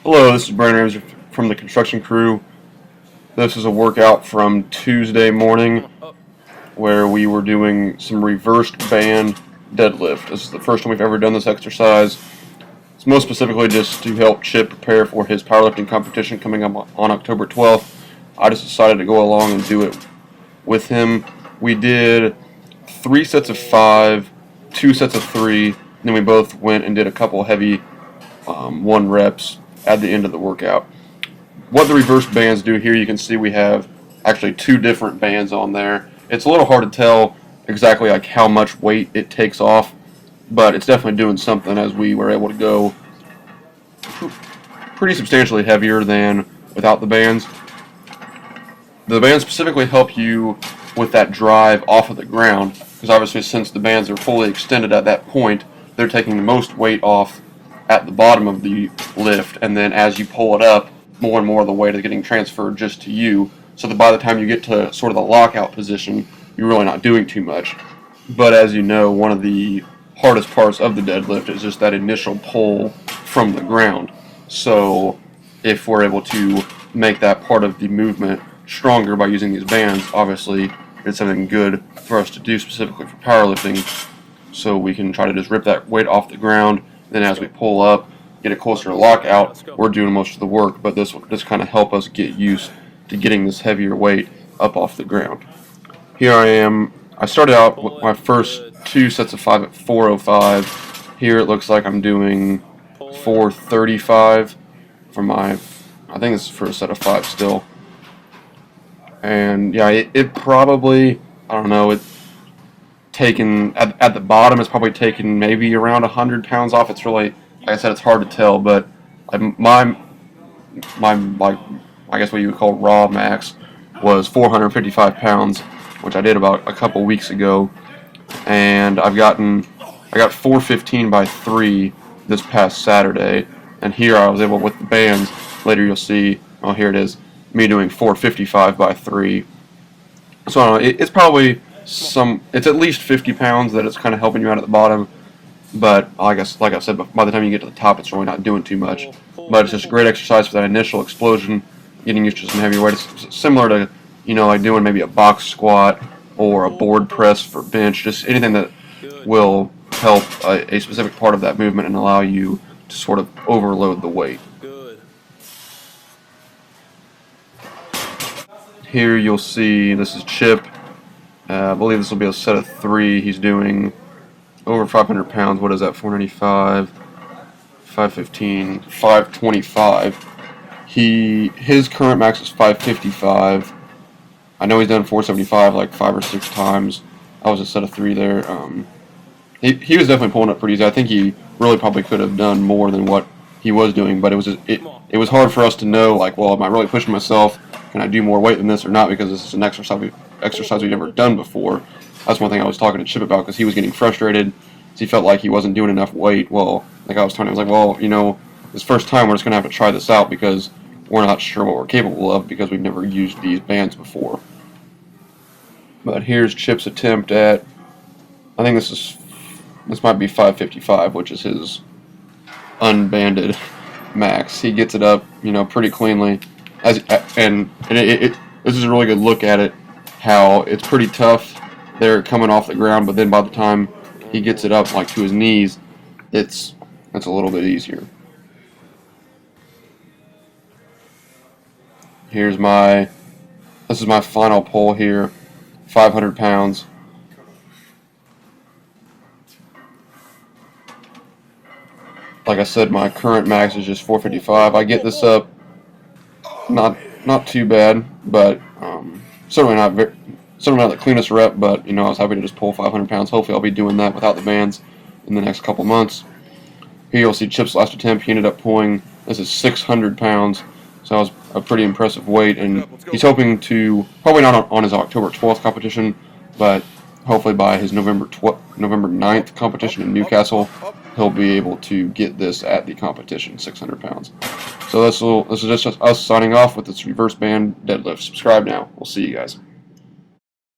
Hello, this is Brandon from the construction crew. This is a workout from Tuesday morning where we were doing some reversed band deadlift. This is the first time we've ever done this exercise. It's most specifically just to help Chip prepare for his powerlifting competition coming up on October 12th. I just decided to go along and do it with him. We did 3 sets of 5, 2 sets of 3, and then we both went and did a couple heavy 1 reps at the end of the workout. What the reverse bands do here, you can see we have actually 2 different bands on there. It's a little hard to tell exactly like how much weight it takes off, but it's definitely doing something as we were able to go pretty substantially heavier than without the bands. The bands specifically help you with that drive off of the ground, because obviously since the bands are fully extended at that point, they're taking the most weight off at the bottom of the lift, and then as you pull it up, more and more of the weight is getting transferred just to you, so that by the time you get to sort of the lockout position, you're really not doing too much. But as you know, one of the hardest parts of the deadlift is just that initial pull from the ground. So if we're able to make that part of the movement stronger by using these bands, obviously it's something good for us to do specifically for powerlifting, so we can try to just rip that weight off the ground. Then as we pull up, get it closer to lockout, we're doing most of the work, but this will just kind of help us get used to getting this heavier weight up off the ground. Here I am. I started out with my first 2 sets of 5 at 405. Here it looks like I'm doing 435 for my, I think this is for a set of 5 still. And yeah, it probably, I don't know, it's taken at the bottom, it's probably taken maybe around 100 pounds off. It's really, like I said, it's hard to tell, but my like, I guess what you would call raw max was 455 pounds, which I did about a couple weeks ago, and I got 415 by 3 this past Saturday, and here I was able, with the bands, later you'll see, oh here it is, me doing 455 by 3. So I don't know, it's probably it's at least 50 pounds that it's kind of helping you out at the bottom, but I guess, like I said, by the time you get to the top, it's really not doing too much. But it's just a great exercise for that initial explosion, getting used to some heavy weight. It's similar to, you know, like doing maybe a box squat or a board press for bench, just anything that will help a specific part of that movement and allow you to sort of overload the weight. Here you'll see, this is Chip. I believe this will be a set of 3. He's doing over 500 pounds. What is that? 495, 515, 525. His current max is 555. I know he's done 475 like 5 or 6 times. I was a set of 3 there. He was definitely pulling up pretty easy. I think he really probably could have done more than what he was doing, but it was hard for us to know, like, well, am I really pushing myself? Can I do more weight than this or not? Because this is an exercise we've never done before. That's one thing I was talking to Chip about, because he was getting frustrated. He felt like he wasn't doing enough weight. Well, like I was telling him, I was like, well, you know, this first time we're just going to have to try this out, because we're not sure what we're capable of, because we've never used these bands before. But here's Chip's attempt at, I think this might be 555, which is his unbanded max. He gets it up, you know, pretty cleanly. And this is a really good look at it, how it's pretty tough there coming off the ground, but then by the time he gets it up like to his knees, it's a little bit easier. This is my final pull here, 500 pounds. Like I said, my current max is just 455. I get this up, not too bad, but certainly not the cleanest rep. But you know, I was happy to just pull 500 pounds. Hopefully, I'll be doing that without the bands in the next couple months. Here you'll see Chip's last attempt. He ended up pulling, this is 600 pounds, so that was a pretty impressive weight. And he's hoping to, probably not on his October 12th competition, but hopefully by his November 9th competition in Newcastle, he'll be able to get this at the competition, 600 pounds. So this is just us signing off with this reverse band deadlift. Subscribe now. We'll see you guys.